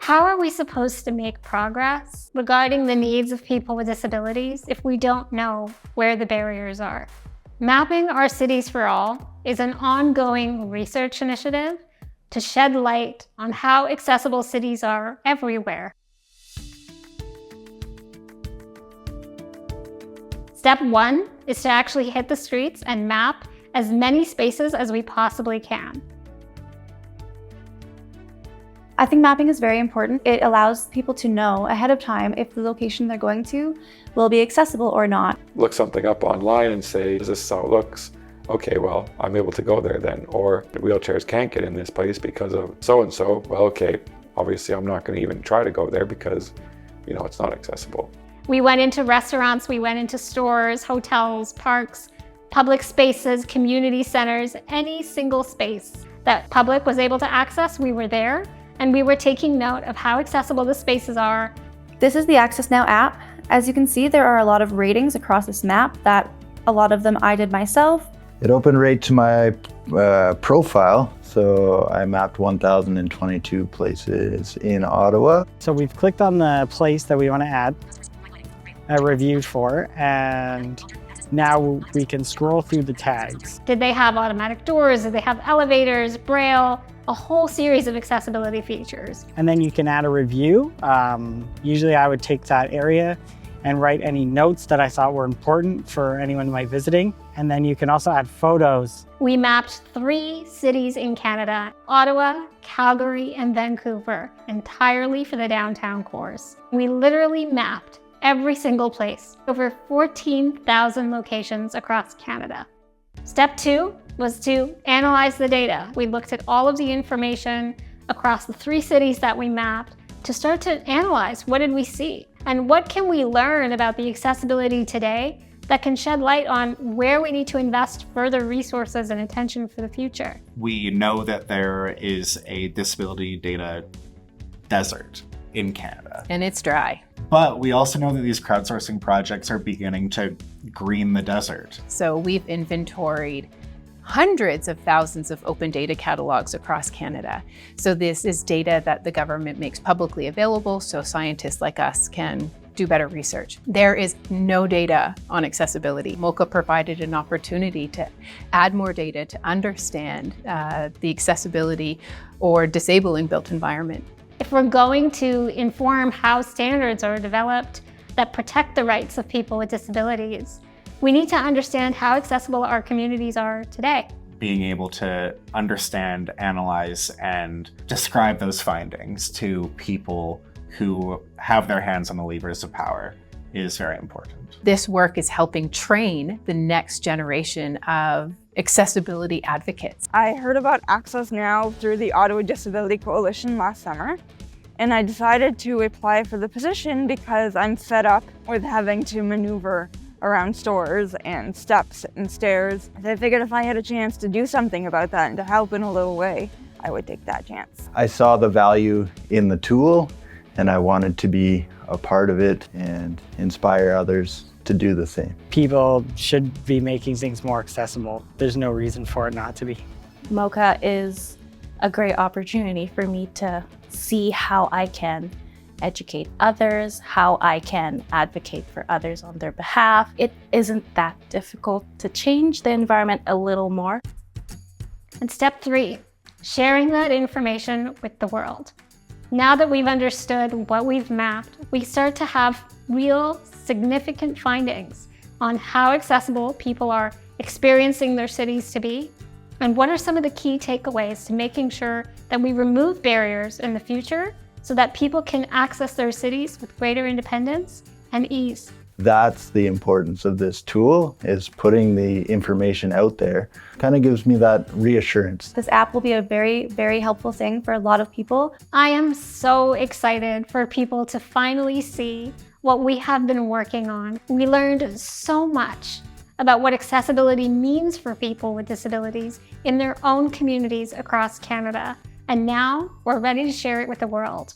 How are we supposed to make progress regarding the needs of people with disabilities if we don't know where the barriers are? Mapping Our Cities for All is an ongoing research initiative to shed light on how accessible cities are everywhere. Step 1 is to actually hit the streets and map as many spaces as we possibly can. I think mapping is very important. It allows people to know ahead of time if the location they're going to will be accessible or not. Look something up online and say, is this how it looks? Okay, well, I'm able to go there then. Or wheelchairs can't get in this place because of so-and-so. Well, okay, obviously I'm not going to even try to go there because, it's not accessible. We went into restaurants, we went into stores, hotels, parks, public spaces, community centers, any single space that public was able to access, we were there. And we were taking note of how accessible the spaces are. This is the AccessNow app. As you can see, there are a lot of ratings across this map that a lot of them I did myself. It opened right to my profile, so I mapped 1,022 places in Ottawa. So we've clicked on the place that we want to add a review for, and now we can scroll through the tags. Did they have automatic doors? Did they have elevators, braille? A whole series of accessibility features. And then you can add a review. Usually I would take that area and write any notes that I thought were important for anyone who might be visiting. And then you can also add photos. We mapped 3 cities in Canada, Ottawa, Calgary, and Vancouver, entirely for the downtown cores. We literally mapped every single place, over 14,000 locations across Canada. Step 2 was to analyze the data. We looked at all of the information across the 3 cities that we mapped to start to analyze what did we see and what can we learn about the accessibility today that can shed light on where we need to invest further resources and attention for the future. We know that there is a disability data desert in Canada. And it's dry. But we also know that these crowdsourcing projects are beginning to green the desert. So we've inventoried hundreds of thousands of open data catalogs across Canada. So this is data that the government makes publicly available so scientists like us can do better research. There is no data on accessibility. MOCA provided an opportunity to add more data to understand the accessibility or disabling built environment. If we're going to inform how standards are developed that protect the rights of people with disabilities, we need to understand how accessible our communities are today. Being able to understand, analyze, and describe those findings to people who have their hands on the levers of power is very important. This work is helping train the next generation of accessibility advocates. I heard about AccessNow through the Ottawa Disability Coalition last summer, and I decided to apply for the position because I'm fed up with having to maneuver around stores and steps and stairs. I figured if I had a chance to do something about that and to help in a little way, I would take that chance. I saw the value in the tool and I wanted to be a part of it and inspire others to do the same. People should be making things more accessible. There's no reason for it not to be. MOCA is a great opportunity for me to see how I can educate others, how I can advocate for others on their behalf. It isn't that difficult to change the environment a little more. And step 3, sharing that information with the world. Now that we've understood what we've mapped, we start to have real significant findings on how accessible people are experiencing their cities to be, and what are some of the key takeaways to making sure that we remove barriers in the future so that people can access their cities with greater independence and ease. That's the importance of this tool, is putting the information out there. Kind of gives me that reassurance. This app will be a very, very helpful thing for a lot of people. I am so excited for people to finally see what we have been working on. We learned so much about what accessibility means for people with disabilities in their own communities across Canada. And now we're ready to share it with the world.